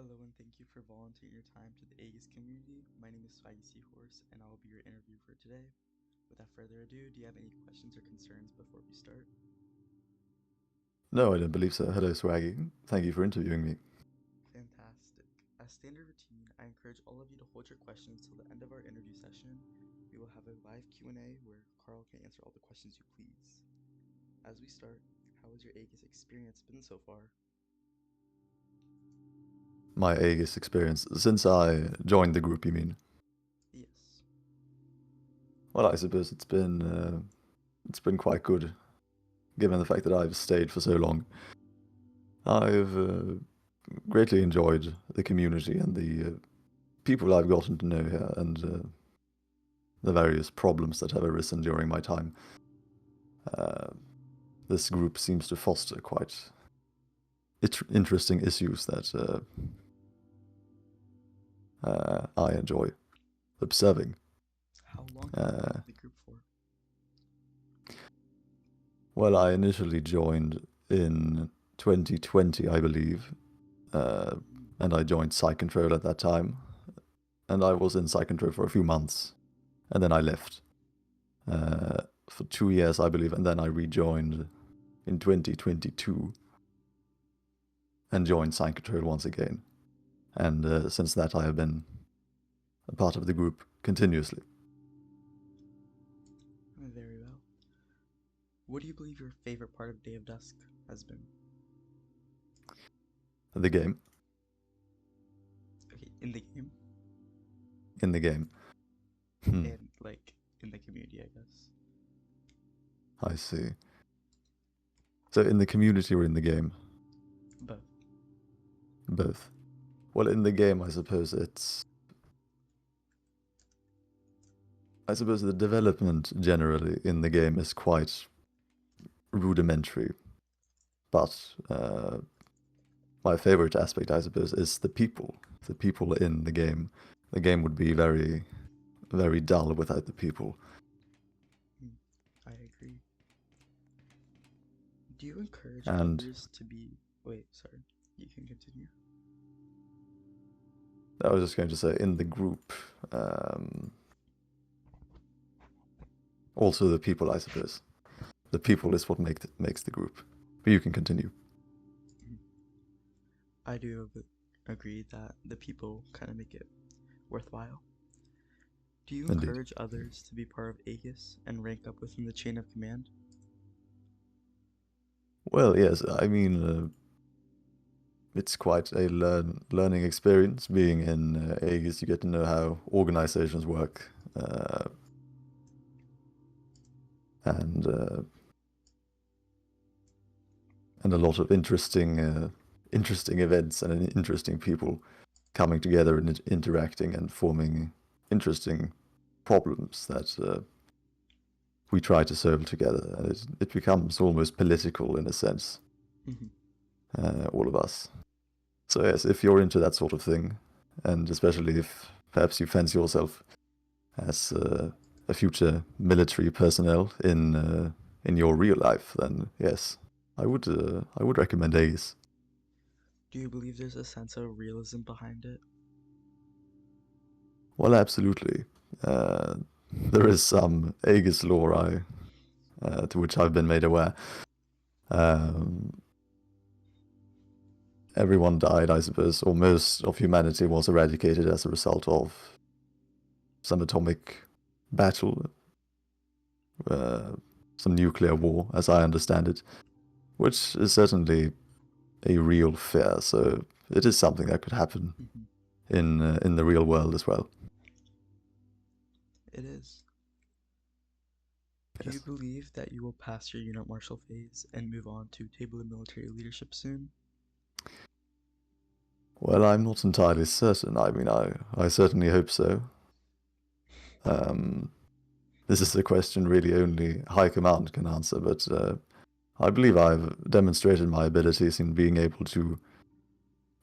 Hello and thank you for volunteering your time to the AEGIS community. My name is Swaggy Seahorse and I will be your interview for today. Without further ado, do you have any questions or concerns before we start? No, I don't believe so. Hello, Swaggy. Thank you for interviewing me. Fantastic. As standard routine, I encourage all of you to hold your questions till the end of our interview session. We will have a live Q&A where Karl can answer all the questions you please. As we start, how has your AEGIS experience been so far? My AEGIS experience since I joined the group, you mean? Yes. Well, I suppose it's been quite good, given the fact that I've stayed for so long. I've greatly enjoyed the community and the people I've gotten to know here, and the various problems that have arisen during my time. Uh, this group seems to foster quite interesting issues that I enjoy observing. How long have you been Uh, in the group for? well, I initially joined in 2020, I believe, uh, Mm, and I joined Site Control at that time, and I was in Site Control for a few months, and then I left for 2 years, I believe, and then I rejoined in 2022 and joined Site Control once again. And since that, I have been a part of the group continuously. very well. What do you believe your favorite part of Day of Dusk has been? The game, Okay, in the game in the game. Hmm, and like in the community, I guess. I see. So in the community or in the game? But Both. Well, in the game, I suppose the development generally in the game is quite rudimentary, but my favorite aspect, I suppose, is the people. The people in the game. The game would be very, very dull without the people. mm, I agree. Do you encourage And others to be? Wait, sorry. You can continue. I was just going to say, in the group, um, also the people, I suppose. The people is what makes the group. But you can continue. Mm. I do agree that the people kind of make it worthwhile. Do you Indeed. encourage others to be part of AEGIS and rank up within the chain of command? Well, yes, I mean, it's quite a learning experience being in AEGIS. You get to know how organizations work, and and a lot of interesting events and interesting people coming together and interacting and forming interesting problems that we try to solve together. And it becomes almost political in a sense, Hmm. all of us. So yes, if you're into that sort of thing, and especially if perhaps you fancy yourself as a future military personnel in your real life, then yes, I would recommend ACE. Do you believe there's a sense of realism behind it? Well, absolutely. Uh, there is some AEGIS lore to which I've been made aware. Um, everyone died, I suppose, or most of humanity was eradicated as a result of some atomic battle, uh, some nuclear war, as I understand it, which is certainly a real fear. So it is something that could happen Hmm. in the real world as well. It is. Do you Yes. believe that you will pass your Unit Marshal phase and move on to table of military leadership soon? Well, I'm not entirely certain. I mean, I certainly hope so. Um, this is a question really only High Command can answer, but I believe I've demonstrated my abilities in being able to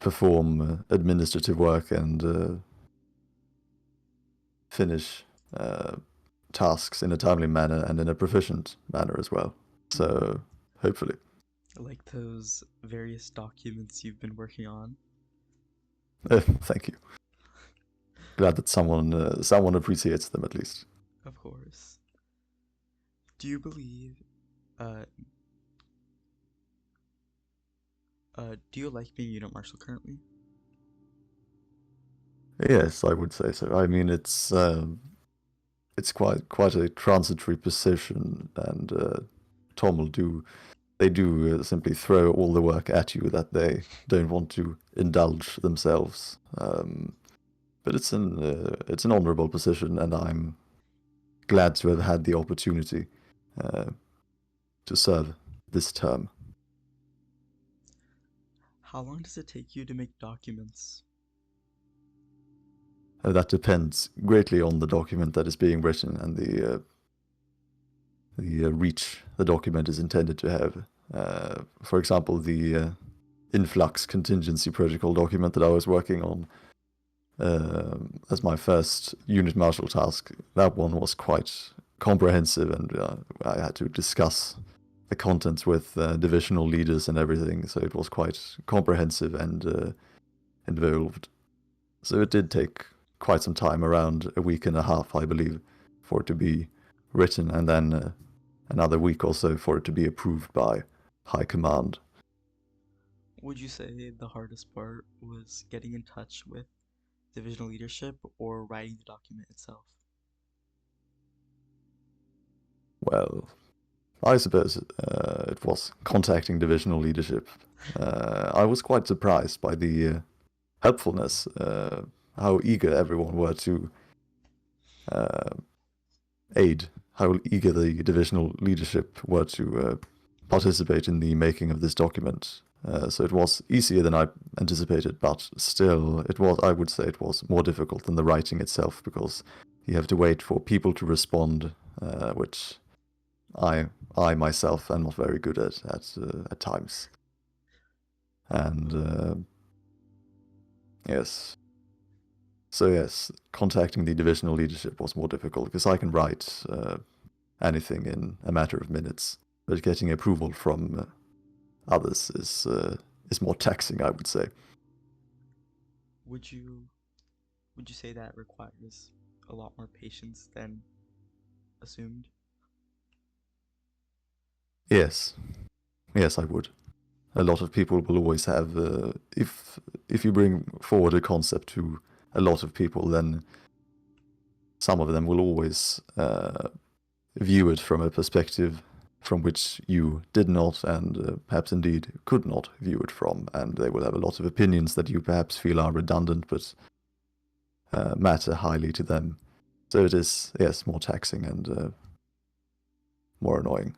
perform administrative work and finish uh, tasks in a timely manner and in a proficient manner as well. Hmm. So, hopefully. Like those various documents you've been working on? Thank you. Glad that someone appreciates them at least. Of course. Do you believe, uh, do you like being Unit Marshal currently? Yes, I would say so. I mean, it's quite a transitory position, and Tom will do. They do simply throw all the work at you that they don't want to indulge themselves. But it's an honourable position, and I'm glad to have had the opportunity uh, to serve this term. How long does it take you to make documents? That depends greatly on the document that is being written and the reach the document is intended to have. For example, the influx contingency protocol document that I was working on as my first Unit Marshal task, that one was quite comprehensive, and I had to discuss the contents with divisional leaders and everything, so it was quite comprehensive and involved. So it did take quite some time, around a week and a half, I believe, for it to be written, and then another week or so for it to be approved by High Command. Would you say the hardest part was getting in touch with divisional leadership or writing the document itself? Well, I suppose it was contacting divisional leadership. I was quite surprised by the helpfulness, how eager everyone were to uh, aid, how eager the divisional leadership were to participate in the making of this document. So it was easier than I anticipated, but still, I would say it was more difficult than the writing itself, because you have to wait for people to respond, which I myself am not very good at times. And yes. So yes, contacting the divisional leadership was more difficult, because I can write anything in a matter of minutes, but getting approval from others is more taxing, I would say. Would you would you say that requires a lot more patience than assumed? Yes, yes, I would. A lot of people will always have if you bring forward a concept to a lot of people, then some of them will always view it from a perspective from which you did not, and perhaps indeed could not view it from, and they will have a lot of opinions that you perhaps feel are redundant, but matter highly to them. So it is, yes, more taxing and more annoying,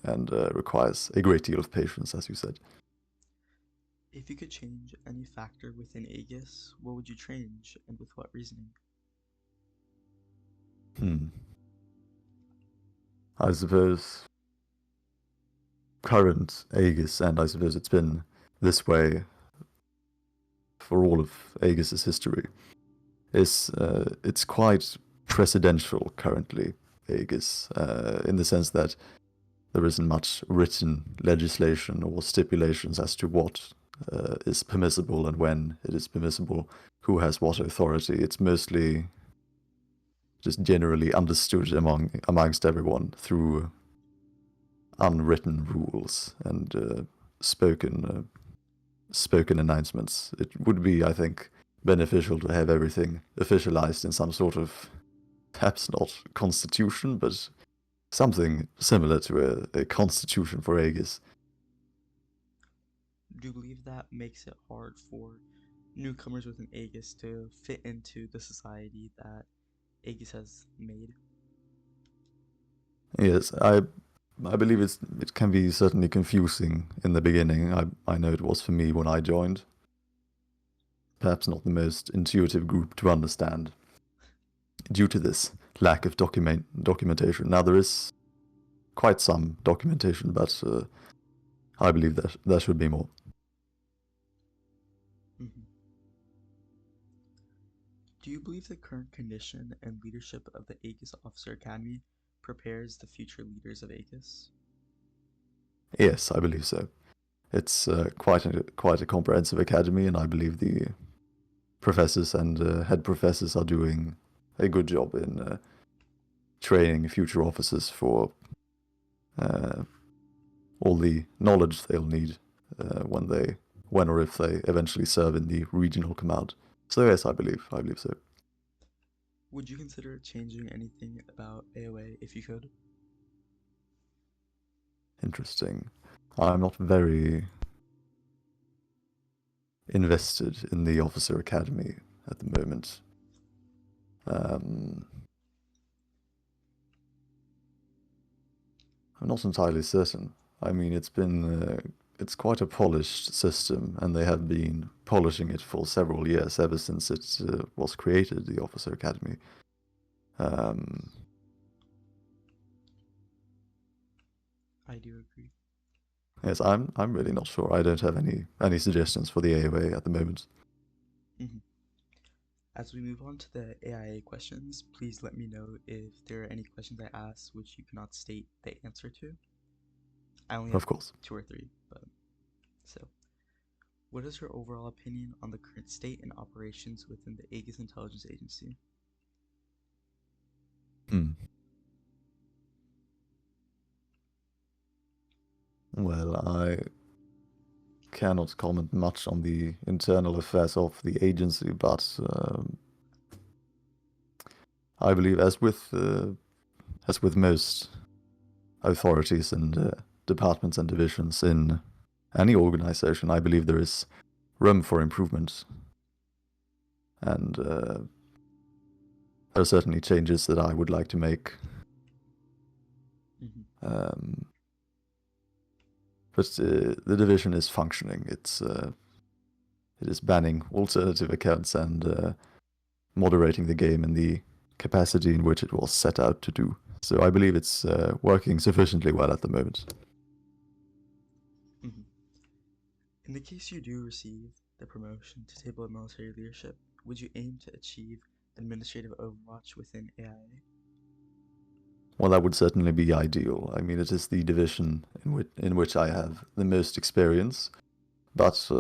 and requires a great deal of patience, as you said. If you could change any factor within AEGIS, what would you change and with what reasoning? Hmm. I suppose current Aegis, and I suppose it's been this way for all of Aegis's history, is it's quite presidential currently, Aegis, in the sense that there isn't much written legislation or stipulations as to what is permissible and when it is permissible, who has what authority. It's mostly just generally understood amongst everyone through unwritten rules and spoken announcements. It would be, I think, beneficial to have everything officialized in some sort of, perhaps not constitution, but something similar to a constitution for Aegis. Do you believe that makes it hard for newcomers within AEGIS to fit into the society that AEGIS has made? Yes, I believe it can be certainly confusing in the beginning. I know it was for me when I joined. Perhaps not the most intuitive group to understand due to this lack of documentation. Now there is quite some documentation, but I believe that there should be more. Mhm. Do you believe the current condition and leadership of the AEGIS Officer Academy prepares the future leaders of AEGIS? Yes, I believe so. It's quite a comprehensive academy, and I believe professors and head professors are doing a good job in training future officers for all the knowledge they'll need when or if they eventually serve in the regional command. So yes, I believe so. Would you consider changing anything about AOA if you could? Interesting. I'm not very invested in the officer academy at the moment. I'm not entirely certain. I mean, it's quite a polished system, and they have been polishing it for several years, ever since it was created, the Officer Academy. I do agree. Yes, I'm really not sure. I don't have any suggestions for the AOA at the moment. Mhm. As we move on to the AIA questions, please let me know if there are any questions I ask which you cannot state the answer to. I only have Of course. 2 or 3, but so. What is your overall opinion on the current state and operations within the AEGIS Intelligence Agency? Well, I cannot comment much on the internal affairs of the agency, but I believe, as with most authorities and departments and divisions in any organization, I believe there is room for improvement, and there are certainly changes that I would like to make. But the division is functioning. It is banning alternative accounts and moderating the game in the capacity in which it was set out to do. So I believe it's working sufficiently well at the moment. In the case you do receive the promotion to table of military leadership, would you aim to achieve administrative overwatch within AIA? Well, that would certainly be ideal. I mean, it is the division in which I have the most experience, but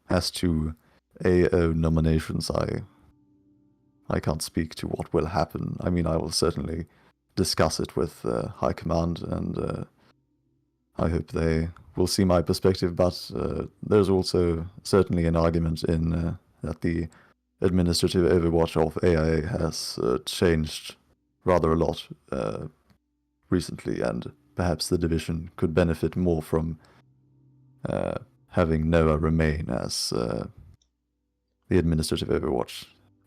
as to AO nominations, I can't speak to what will happen. I mean, I will certainly discuss it with High Command, and I hope they will see my perspective, but there's also certainly an argument in that the administrative overwatch of AIA has changed rather a lot recently, and perhaps the division could benefit more from having Noah remain as the administrative overwatch,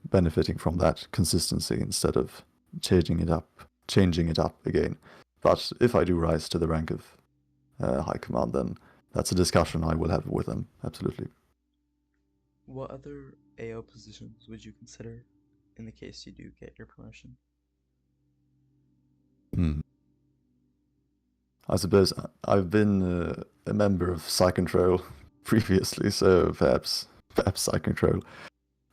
benefiting from that consistency instead of changing it up again. But if I do rise to the rank of High Command, then that's a discussion I will have with them, absolutely. What other AO positions would you consider in the case you do get your promotion? I suppose I've been a member of Psycontrol previously, so perhaps Psycontrol.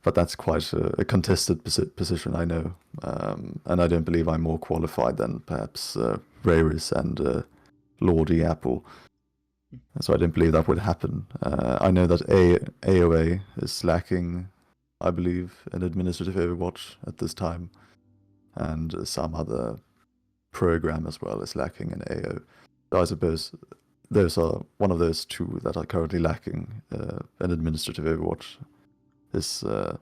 But that's quite a contested position, I know. And I don't believe I'm more qualified than perhaps Rairis and Lordy Apple. So I don't believe that would happen. I know that AOA is lacking, I believe, an administrative overwatch at this time. And some other program as well is lacking in AO. So I suppose those are one of those two that are currently lacking an administrative overwatch. Is the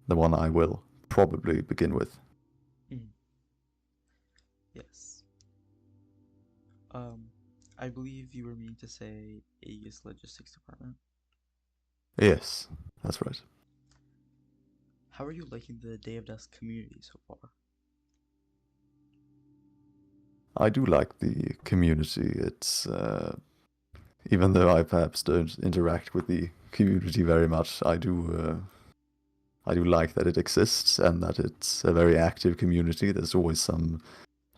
one I will probably begin with. Yes. I believe you were meaning to say AEGIS Logistics Department. Yes, that's right. How are you liking the Day of Dusk community so far? I do like the community. It's even though I perhaps don't interact with the community very much, I do like that it exists and that it's a very active community. There's always some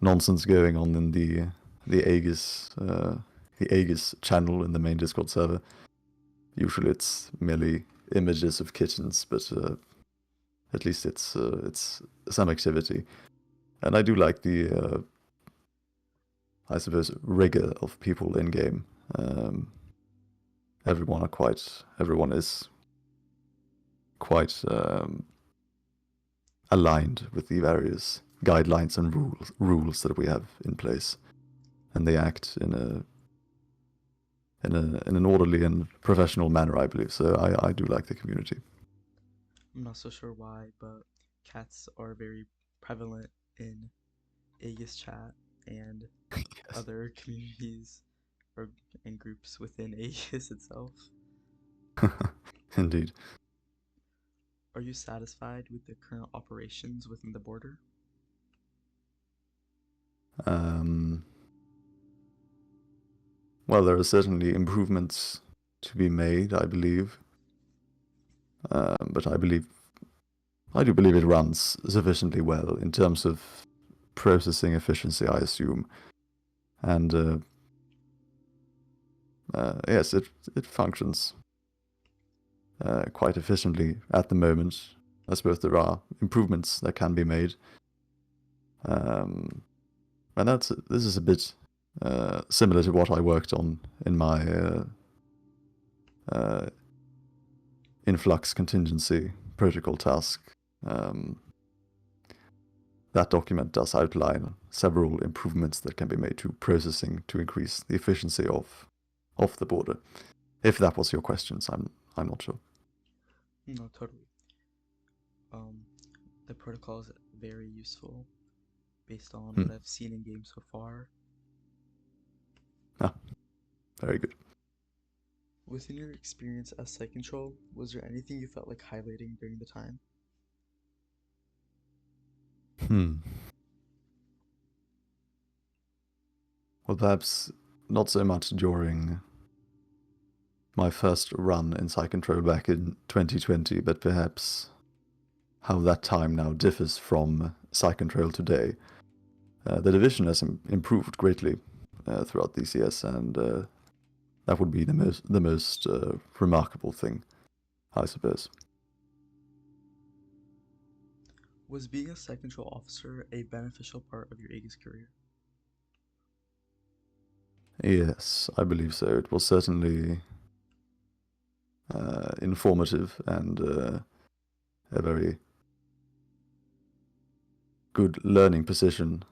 nonsense going on in the Aegis channel in the main Discord server. Usually it's merely images of kittens, but at least it's some activity. And I do like the I suppose rigor of people in game. Everyone is quite aligned with the various guidelines and rules that we have in place, and they act in an orderly and professional manner, I believe. So I do like the community. I'm not so sure why, but cats are very prevalent in AEGIS chat and Yes. other communities or and groups within AEGIS itself. Indeed. Are you satisfied with the current operations within the border? Um, well, there are certainly improvements to be made, I believe. But I do believe it runs sufficiently well in terms of processing efficiency, I assume. And yes, it functions quite efficiently at the moment. I suppose there are improvements that can be made. And this is a bit similar to what I worked on in my uh, influx contingency protocol task. That document does outline several improvements that can be made to processing to increase the efficiency of the border. If that was your questions, I'm not sure. No, totally. Um, the protocol is very useful based on Hmm. what I've seen in game so far. Ah, very good. Within your experience as site control, was there anything you felt like highlighting during the time? Hmm. Well, perhaps not so much during my first run in site control back in 2020, but perhaps how that time now differs from site control today. The division has improved greatly throughout these years, and that would be the most remarkable thing, I suppose. Was being a site control officer a beneficial part of your AEGIS career? Yes, I believe so. It was certainly informative and a very good learning position.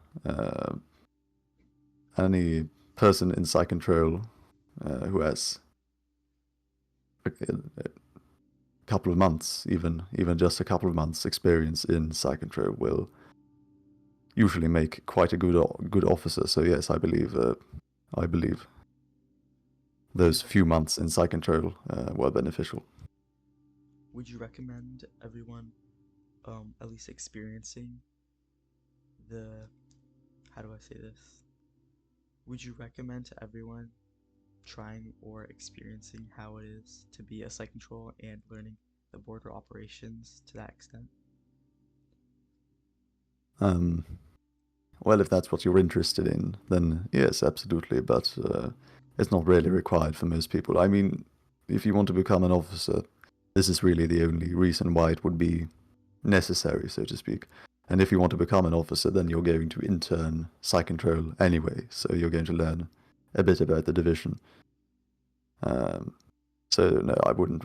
Any person in site control who has a couple of months, even just a couple of months experience in site control will usually make quite a good officer. So yes, I believe Would you those few months in site control were beneficial. would you recommend everyone at least experiencing the how do I say this? Would you recommend to everyone trying or experiencing how it is to be a site control and learning the border operations to that extent? Um, well, if that's what you're interested in, then yes, absolutely. But it's not really required for most people. I mean, if you want to become an officer, this is really the only reason why it would be necessary, so to speak. And if you want to become an officer, then you're going to intern site control anyway, so you're going to learn a bit about the division. Um, so no, I wouldn't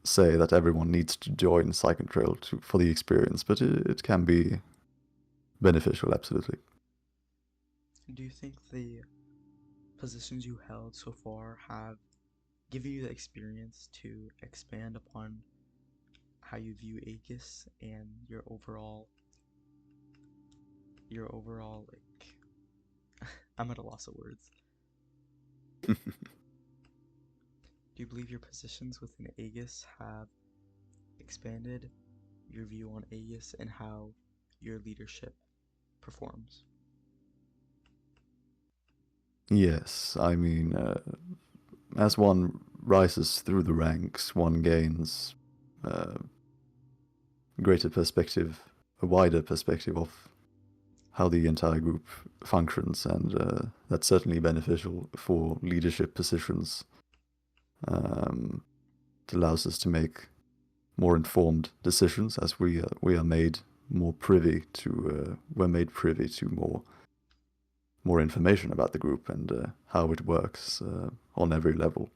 say that everyone needs to join site control for the experience, but it can be beneficial, absolutely. Do you think the positions you held so far have given you the experience to expand upon how you view AEGIS and your overall like I'm at a loss of words. Do you believe your positions within AEGIS have expanded your view on AEGIS and how your leadership performs? Yes, I mean, as one rises through the ranks, one gains uh, greater perspective, a wider perspective of how the entire group functions, and that's certainly beneficial for leadership positions. Um, it allows us to make more informed decisions as we are made more privy to we're made privy to more information about the group and how it works on every level.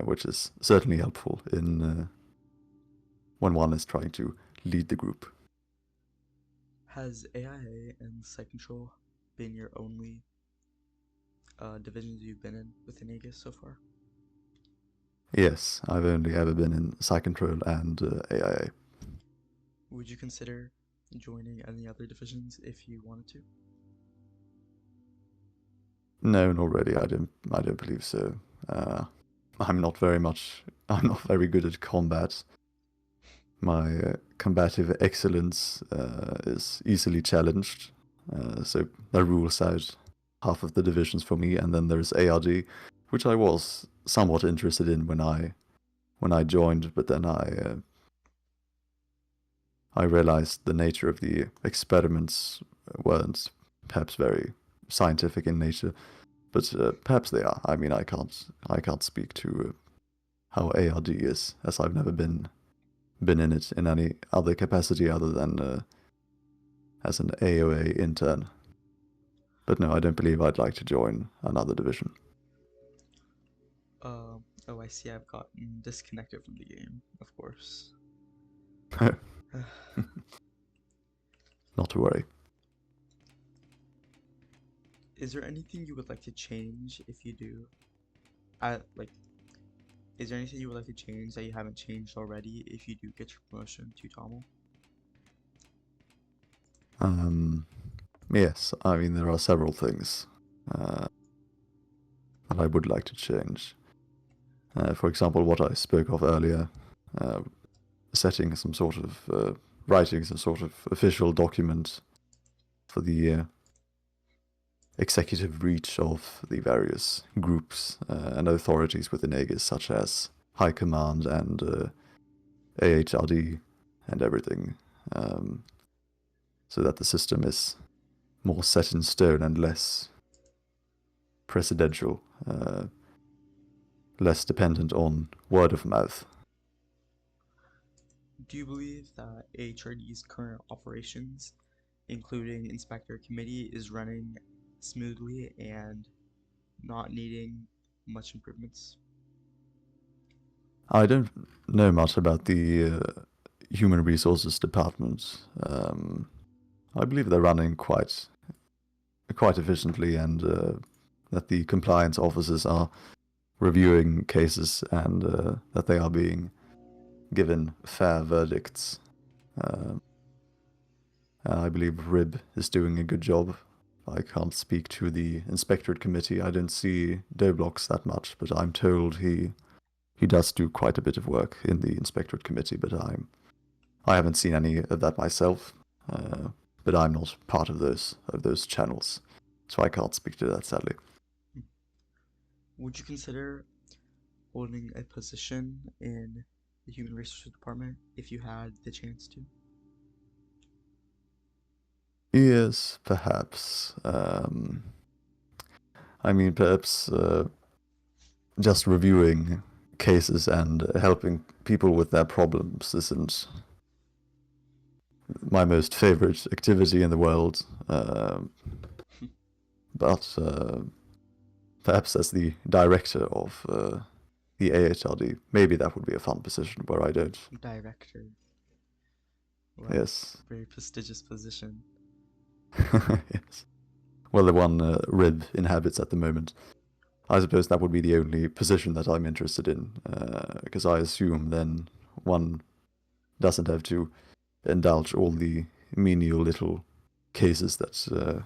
which is certainly helpful in when one is trying to lead the group. Has AIA and Site Control been your only divisions you've been in within AEGIS so far? Yes, I've only ever been in Site Control and AIA. Would you consider joining any other divisions if you wanted to? No, not really. I don't believe so. I'm not very good at combat. My combative excellence is easily challenged, so that rules out half of the divisions for me. And then there's ARD, which I was somewhat interested in when I joined, but then I realized the nature of the experiments weren't perhaps very scientific in nature, but perhaps they are. I mean, I can't speak to how ARD is, as I've never been in it in any other capacity other than as an AOA intern. But no, I don't believe I'd like to join another division. Oh, I see. I've gotten disconnected from the game, of course. Not to worry. Is there anything you would like to change if you do? Is there anything you would like to change that you haven't changed already if you do get your promotion to Tommel? Yes, I mean, there are several things that I would like to change. For example, what I spoke of earlier, writing some sort of official document for the executive reach of the various groups and authorities within AEGIS, such as High Command and AHRD and everything, so that the system is more set in stone and less precedential, less dependent on word of mouth. Do you believe that AHRD's current operations, including Inspector Committee, is running smoothly and not needing much improvements? I don't know much about the Human Resources Department. I believe they're running quite efficiently, and that the compliance officers are reviewing cases and that they are being given fair verdicts. I believe Rib is doing a good job. I can't speak to the Inspectorate Committee. I don't see Doblox that much, but I'm told he does do quite a bit of work in the Inspectorate Committee, but I haven't seen any of that myself. But I'm not part of those channels, so I can't speak to that, sadly. Would you consider holding a position in the Human Resources Department if you had the chance to? Yes, perhaps. I mean, perhaps just reviewing cases and helping people with their problems isn't my most favorite activity in the world. But perhaps as the director of the AHRD, maybe that would be a fun position where I don't. Director. Wow. Yes. Very prestigious position. Yes. Well, the one Rib inhabits at the moment. I suppose that would be the only position that I'm interested in, because I assume then one doesn't have to indulge all the menial little cases that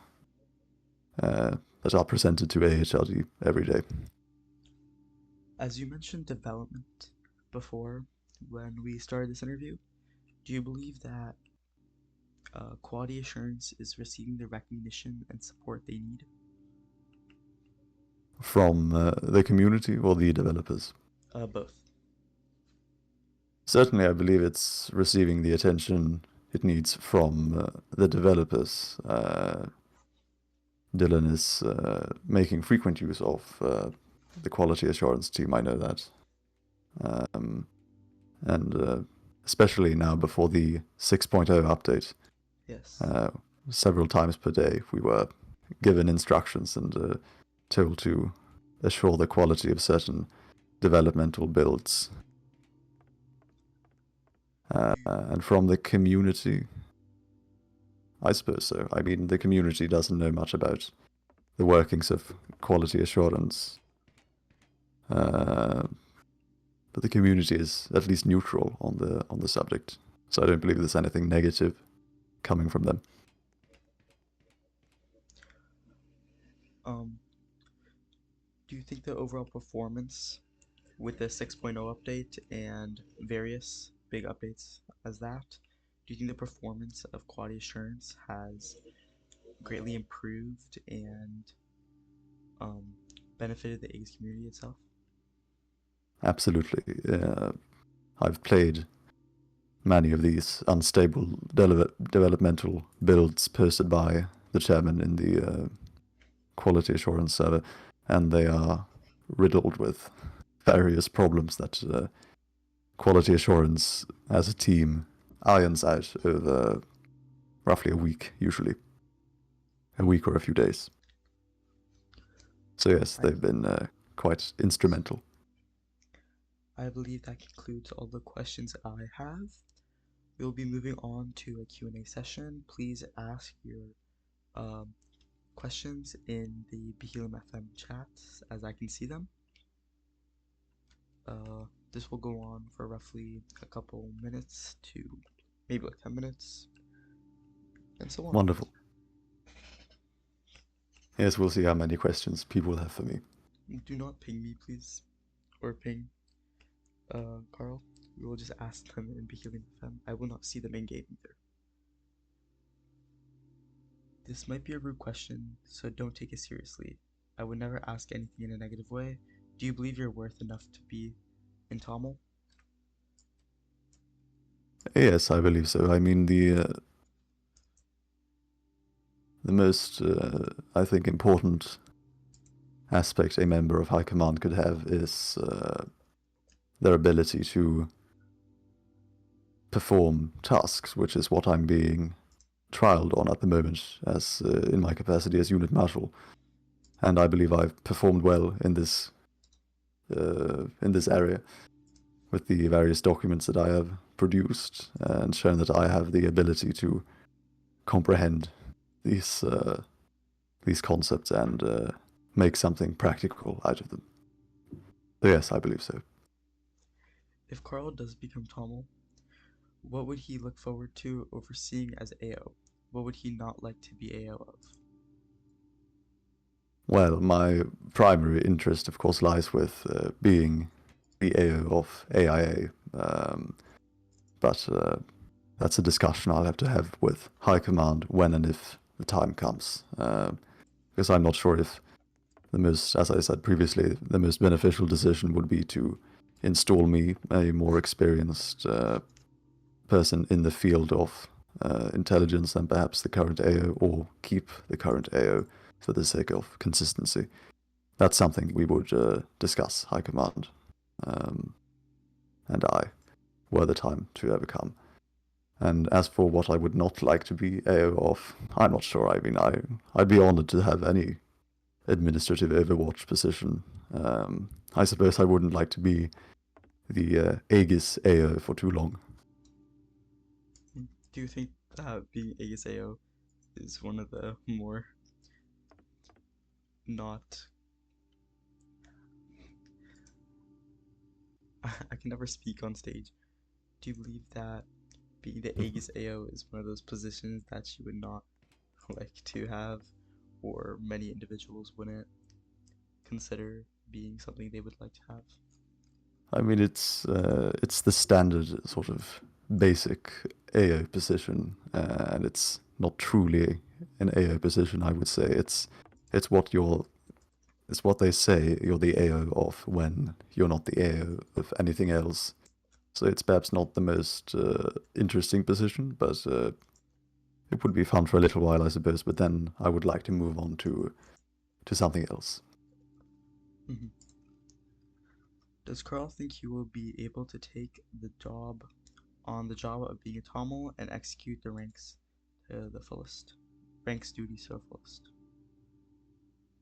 are presented to AHRD every day. As you mentioned development before when we started this interview, do you believe that quality assurance is receiving the recognition and support they need? From the community or the developers? Both. Certainly, I believe it's receiving the attention it needs from the developers. Dylan is making frequent use of the quality assurance team, I know that. And especially now before the 6.0 update, Yes. several times per day we were given instructions and told to assure the quality of certain developmental builds. And from the community, I suppose so. I mean, the community doesn't know much about the workings of quality assurance. But the community is at least neutral on the subject. So I don't believe there's anything negative coming from them. Do you think the overall performance with the 6.0 update and various big updates as that, do you think the performance of quality assurance has greatly improved and benefited the AEGIS community itself? Absolutely. I've played many of these unstable developmental builds posted by the chairman in the quality assurance server, and they are riddled with various problems that quality assurance as a team irons out over roughly a week, usually. A week or a few days. So yes, they've been quite instrumental. I believe that concludes all the questions I have. We'll be moving on to a Q&A session. Please ask your questions in the Behelium FM chats as I can see them. This will go on for roughly a couple minutes to maybe like 10 minutes, and so on. Wonderful. Yes, we'll see how many questions people have for me. Do not ping me, please, or ping Karl. We will just ask them in Behelium FM. I will not see them in game either. This might be a rude question, so don't take it seriously. I would never ask anything in a negative way. Do you believe you're worth enough to be in TOML? Yes, I believe so. I mean, the most, I think, important aspect a member of High Command could have is their ability to perform tasks, which is what I'm being trialed on at the moment as in my capacity as Unit Marshal. And I believe I've performed well in this area with the various documents that I have produced and shown that I have the ability to comprehend these concepts and make something practical out of them. So yes, I believe so. If Karl does become TOML, what would he look forward to overseeing as AO? What would he not like to be AO of? Well, my primary interest, of course, lies with being the AO of AIA, but that's a discussion I'll have to have with High Command when and if the time comes, because I'm not sure if as I said previously, the most beneficial decision would be to install me, a more experienced person in the field of intelligence than perhaps the current AO, or keep the current AO for the sake of consistency. That's something we would discuss, High Command and I, were the time to ever come. And as for what I would not like to be AO of, I'm not sure. I mean, I'd be honored to have any administrative overwatch position. I suppose I wouldn't like to be the AEGIS AO for too long. Do you think that being AEGIS AO is one of the more not... I can never speak on stage. Do you believe that being the AEGIS AO is one of those positions that you would not like to have, or many individuals wouldn't consider being something they would like to have? I mean, it's the standard sort of basic AO position, and it's not truly an AO position. I would say it's what they say you're the AO of when you're not the AO of anything else. So it's perhaps not the most interesting position, but it would be fun for a little while, I suppose. But then I would like to move on to something else. Mm-hmm. Does Karl think he will be able to take the job of being a TOML and execute the ranks to the fullest? Ranks duties to the fullest?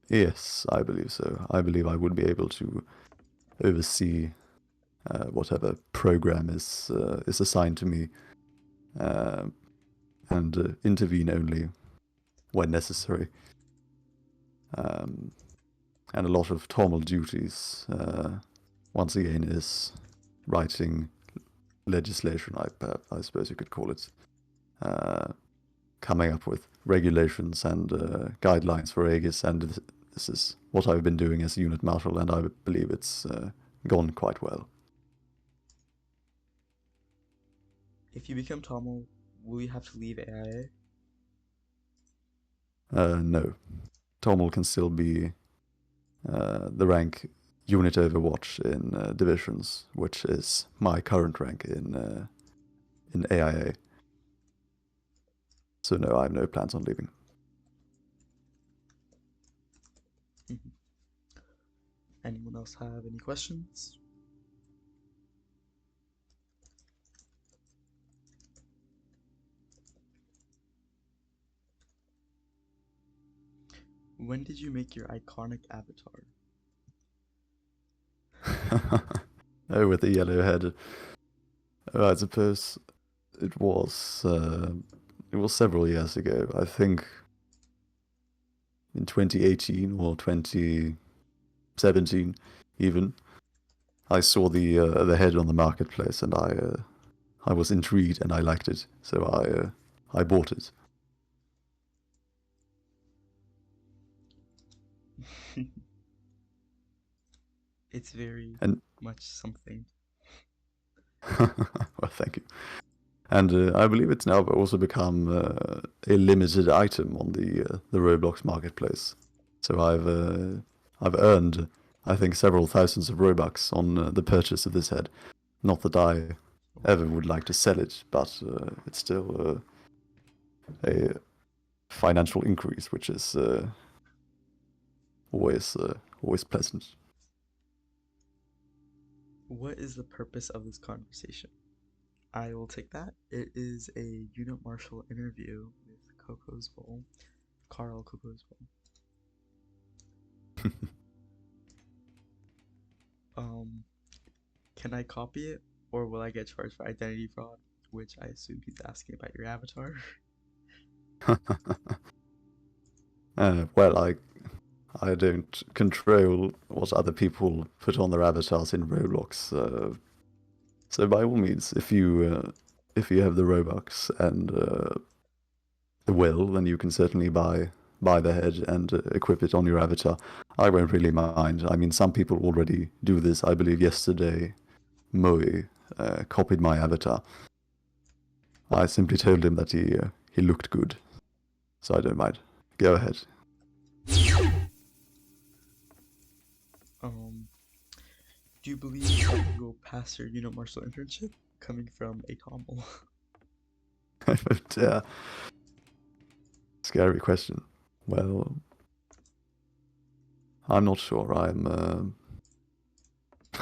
Yes, I believe so. I believe I would be able to oversee whatever program is assigned to me, and intervene only when necessary. And a lot of formal duties, once again, is writing legislation, I suppose you could call it, coming up with regulations and guidelines for AEGIS, and this is what I've been doing as Unit Marshal, and I believe it's gone quite well. If you become Tommel, will you have to leave AIA? No. Tommel can still be the rank Unit Overwatch in Divisions, which is my current rank in AIA. So no, I have no plans on leaving. Anyone else have any questions? When did you make your iconic avatar? Oh, with the yellow head. I suppose it was several years ago. I think in 2018 or 2017 even. I saw the head on the marketplace, and I was intrigued and I liked it, so I bought it. It's very much something. Well, thank you. And I believe it's now also become a limited item on the Roblox marketplace. So I've earned, I think, several thousands of Robux on the purchase of this head. Not that I ever would like to sell it, but it's still a financial increase, which is always pleasant. What is the purpose of this conversation? I will take that. It is a Unit Marshal interview with Kokosboll, KarlKokosboll. Can I copy it, or will I get charged for identity fraud? Which I assume he's asking about your avatar. Well, I don't control what other people put on their avatars in Roblox. So by all means, if you have the Robux and the will, then you can certainly buy the head and equip it on your avatar. I won't really mind. I mean, some people already do this. I believe yesterday, Moe copied my avatar. I simply told him that he looked good, so I don't mind. Go ahead. Do you believe that you will pass your Unit Marshal internship coming from a Tommel? But, scary question. Well, I'm not sure. I'm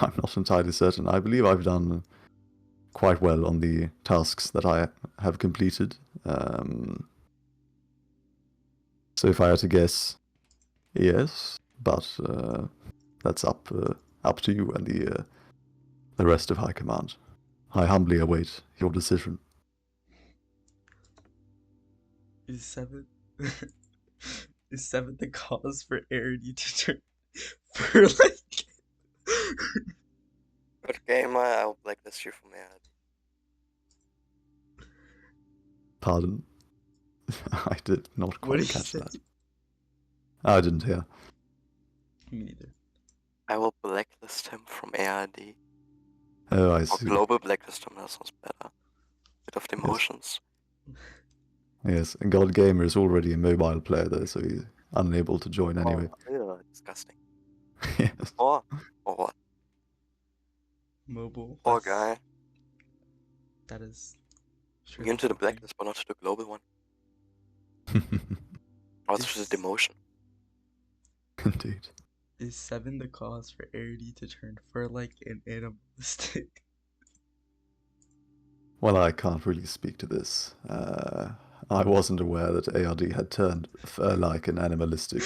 not entirely certain. I believe I've done quite well on the tasks that I have completed. So if I had to guess, yes, but that's up to you and the rest of High Command. I humbly await your decision. Is 7 is 7 the cause for Arity to turn for like Good game, I'll blacklist you from AID. Pardon? I did not What quite did catch you that. say? I didn't hear. Me neither. I will blacklist him from AID. Oh, I Or see. global blacklist him, that sounds better. Bit of demotions. Yes, and God Gamer is already a mobile player though, so he's unable to join anyway. Oh, disgusting. Yes. Or what? Mobile. Poor guy. That is. Sure, into the blacklist, but not to the global one. Also to the demotion. Indeed. Is 7 the cause for Arity to turn fur-like and animalistic? Well, I can't really speak to this. I wasn't aware that ARD had turned fur-like and animalistic.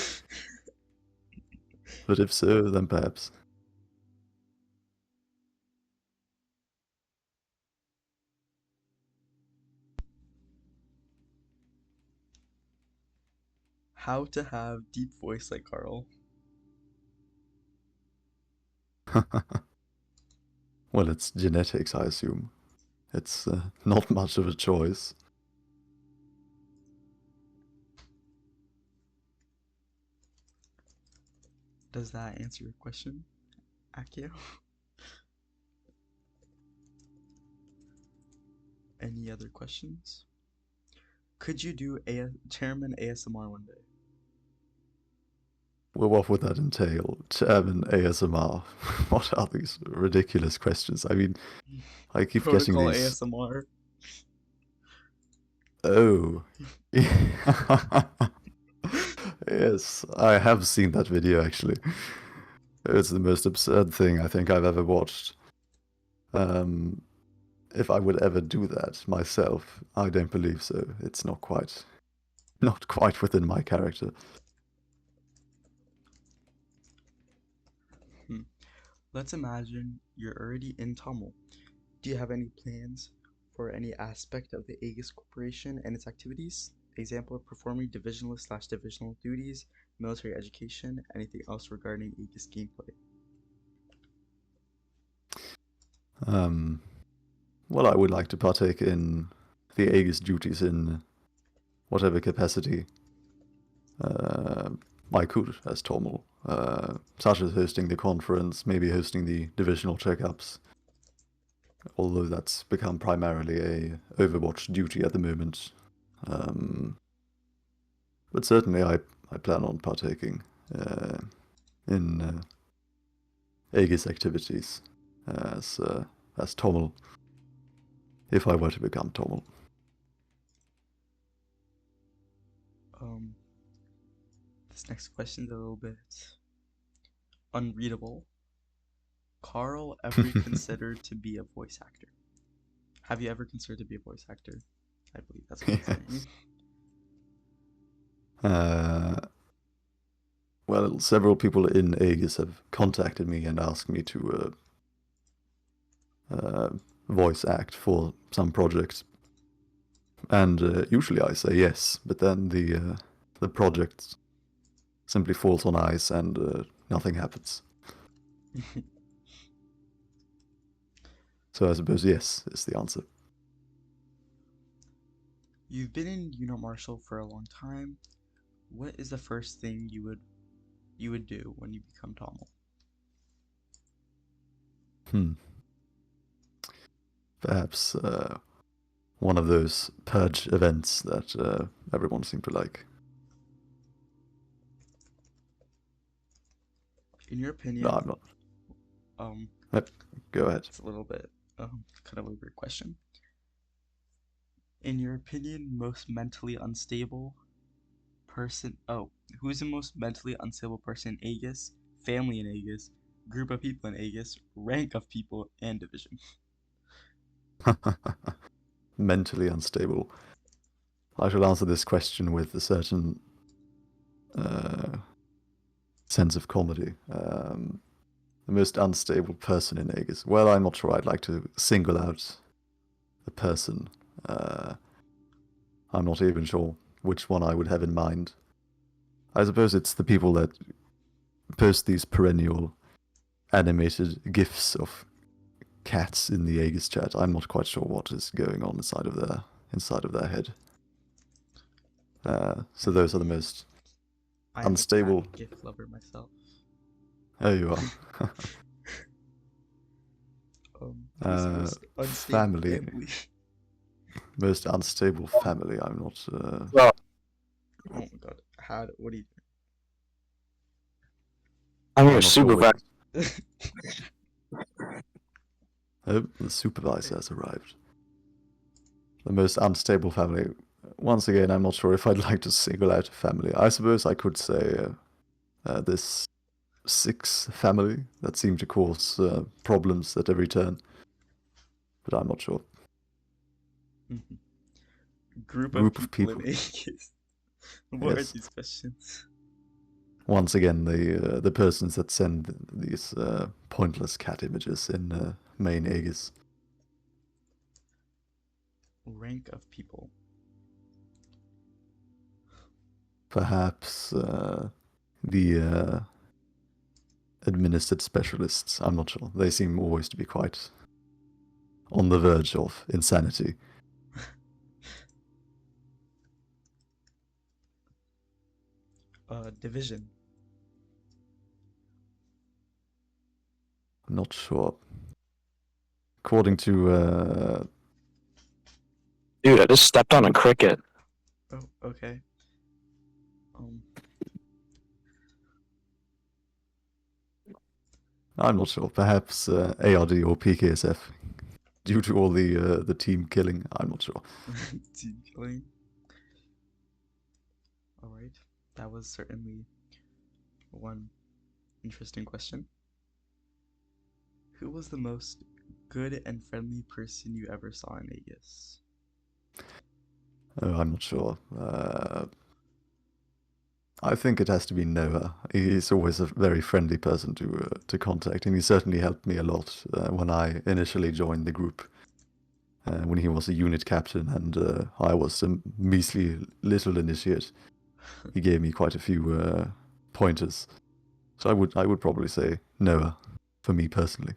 But if so, then perhaps. How to have deep voice like Karl. Well, it's genetics, I assume. It's not much of a choice. Does that answer your question, Akio? Any other questions? Could you do Chairman ASMR one day? Well, what would that entail? Chairman ASMR? What are these ridiculous questions? I mean, I keep getting Protocol these. ASMR. Oh. Yes, I have seen that video actually. It's the most absurd thing I think I've ever watched. If I would ever do that myself, I don't believe so. It's not quite within my character. Let's imagine you're already in Tamil. Do you have any plans for any aspect of the AEGIS Corporation and its activities? Example of performing divisional/divisional duties, military education, anything else regarding AEGIS gameplay? Well, I would like to partake in the Aegis duties in whatever capacity I could as Tormal, such as hosting the conference, maybe hosting the divisional checkups, although that's become primarily a Overwatch duty at the moment. But certainly I plan on partaking in Aegis activities as Tormal, if I were to become Tormal. This next question's a little bit unreadable. Karl ever considered to be a voice actor? Have you ever considered to be a voice actor? I believe that's what I'm saying. Well, several people in Aegis have contacted me and asked me to voice act for some projects, and usually I say yes, but then the project simply falls on ice and nothing happens. So I suppose yes is the answer. You've been in Unit Marshal for a long time. What is the first thing you would do when you become Tamil? Perhaps one of those purge events that everyone seemed to like. In your opinion, No, I'm not. Go ahead. it's a little bit kind of a weird question. In your opinion, most mentally unstable person. Oh, who's the most mentally unstable person in Aegis? Family in Aegis, group of people in Aegis, rank of people, and division. Mentally unstable. I shall answer this question with a certain sense of comedy. The most unstable person in Aegis. Well, I'm not sure I'd like to single out a person. I'm not even sure which one I would have in mind. I suppose it's the people that post these perennial animated GIFs of cats in the Aegis chat. I'm not quite sure what is going on inside of their head. So those are the most unstable. I'm a cat GIF lover myself. Oh, you are. Who's the most unstable family. Most unstable family. I'm not. Oh my god. What do you do? I'm your not sure supervisor. Oh, the supervisor has arrived. The most unstable family. Once again, I'm not sure if I'd like to single out a family. I suppose I could say this 6 family that seem to cause problems at every turn. But I'm not sure. Group of people in Aegis. What Yes. are these questions? Once again, the persons that send these pointless cat images in main Aegis. Rank of people. perhaps the administered specialists. I'm not sure. They seem always to be quite on the verge of insanity. Division. I'm not sure. According to Dude, I just stepped on a cricket. Oh, okay. I'm not sure. Perhaps ARD or PKSF, due to all the team killing. I'm not sure. Team killing. All right, that was certainly one interesting question. Who was the most good and friendly person you ever saw in AEGIS? I'm not sure. I think it has to be Noah. He's always a very friendly person to contact, and he certainly helped me a lot when I initially joined the group. When he was a unit captain and I was a measly little initiate, he gave me quite a few pointers. So I would probably say Noah for me personally.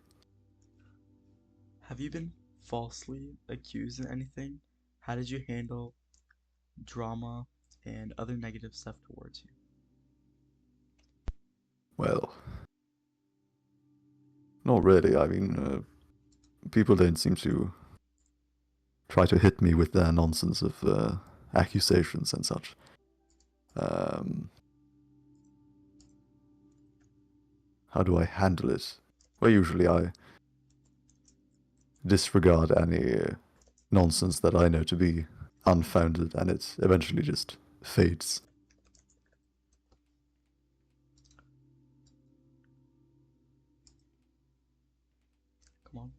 Have you been falsely accused of anything? How did you handle drama and other negative stuff towards you? Well, not really. I mean, people don't seem to try to hit me with their nonsense of accusations and such. How do I handle it? Well, usually I disregard any nonsense that I know to be unfounded, and it eventually just fades. Come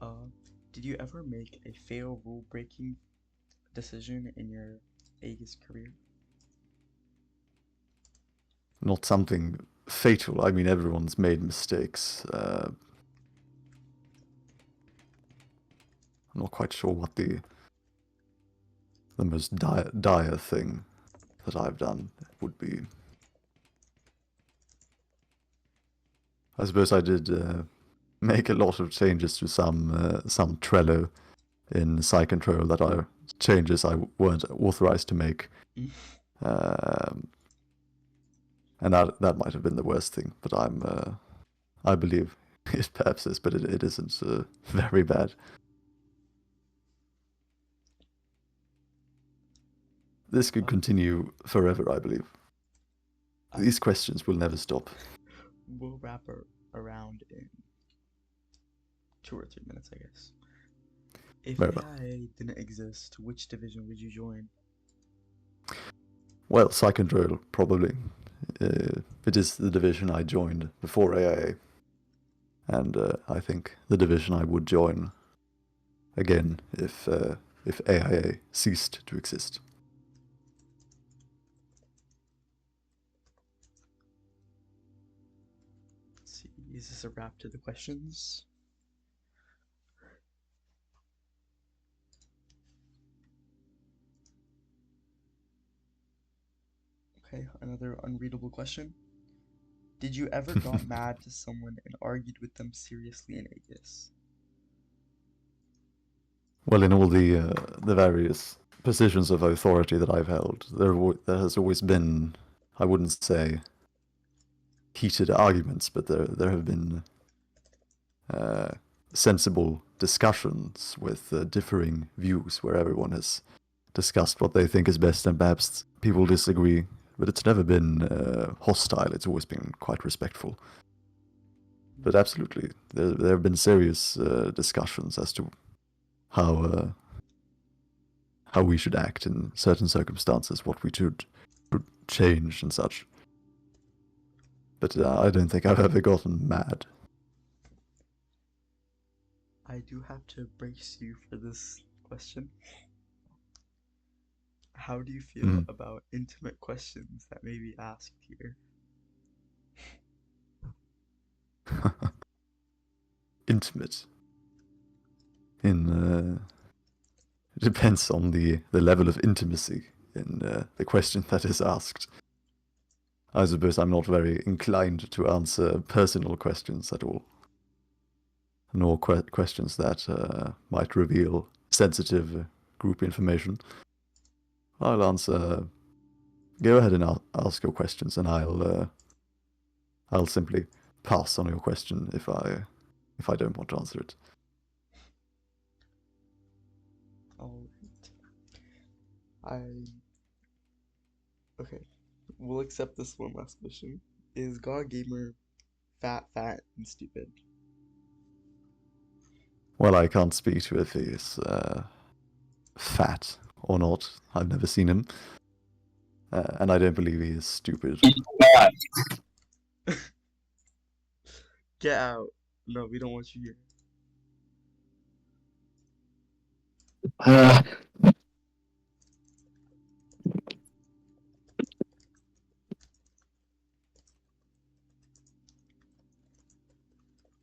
on. Did you ever make a fatal rule-breaking decision in your AEGIS career? Not something fatal. I mean, everyone's made mistakes. I'm not quite sure what the most dire thing that I've done would be. I suppose I did make a lot of changes to some Trello in PsyControl that are changes I weren't authorized to make. And that might have been the worst thing, but I believe it perhaps is, but it isn't very bad. This could continue forever, I believe. These questions will never stop. We'll wrap around in 2 or 3 minutes, I guess. If Very well. AI didn't exist, which division would you join? Well, PsyControl, probably. It is the division I joined before AIA. And I think the division I would join again if AIA ceased to exist. Let's see, is this a wrap to the questions? Okay, another unreadable question. Did you ever got mad to someone and argued with them seriously in AEGIS? Well, in all the various positions of authority that I've held, there has always been, I wouldn't say heated arguments, but there have been sensible discussions with differing views where everyone has discussed what they think is best, and perhaps people disagree, but it's never been hostile. It's always been quite respectful. But absolutely, there have been serious discussions as to how we should act in certain circumstances, what we should change and such. But I don't think I've ever gotten mad. I do have to brace you for this question. How do you feel about intimate questions that may be asked here? Intimate. It depends on the level of intimacy. in the question that is asked. I suppose I'm not very inclined to answer personal questions at all, nor questions that might reveal sensitive group information. I'll answer. Go ahead and ask your questions, and I'll simply pass on your question if I don't want to answer it. All right. Okay. We'll accept this one last question. Is God Gamer fat, and stupid? Well, I can't speak to if he's fat or not. I've never seen him. And I don't believe he is stupid. Get out. No, we don't want you here.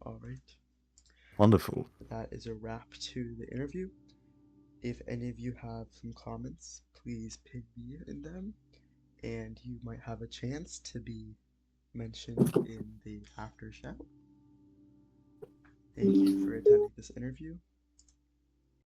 All right. Wonderful. That is a wrap to the interview. If any of you have some comments, please ping me in them, and you might have a chance to be mentioned in the after show. Thank you for attending this interview.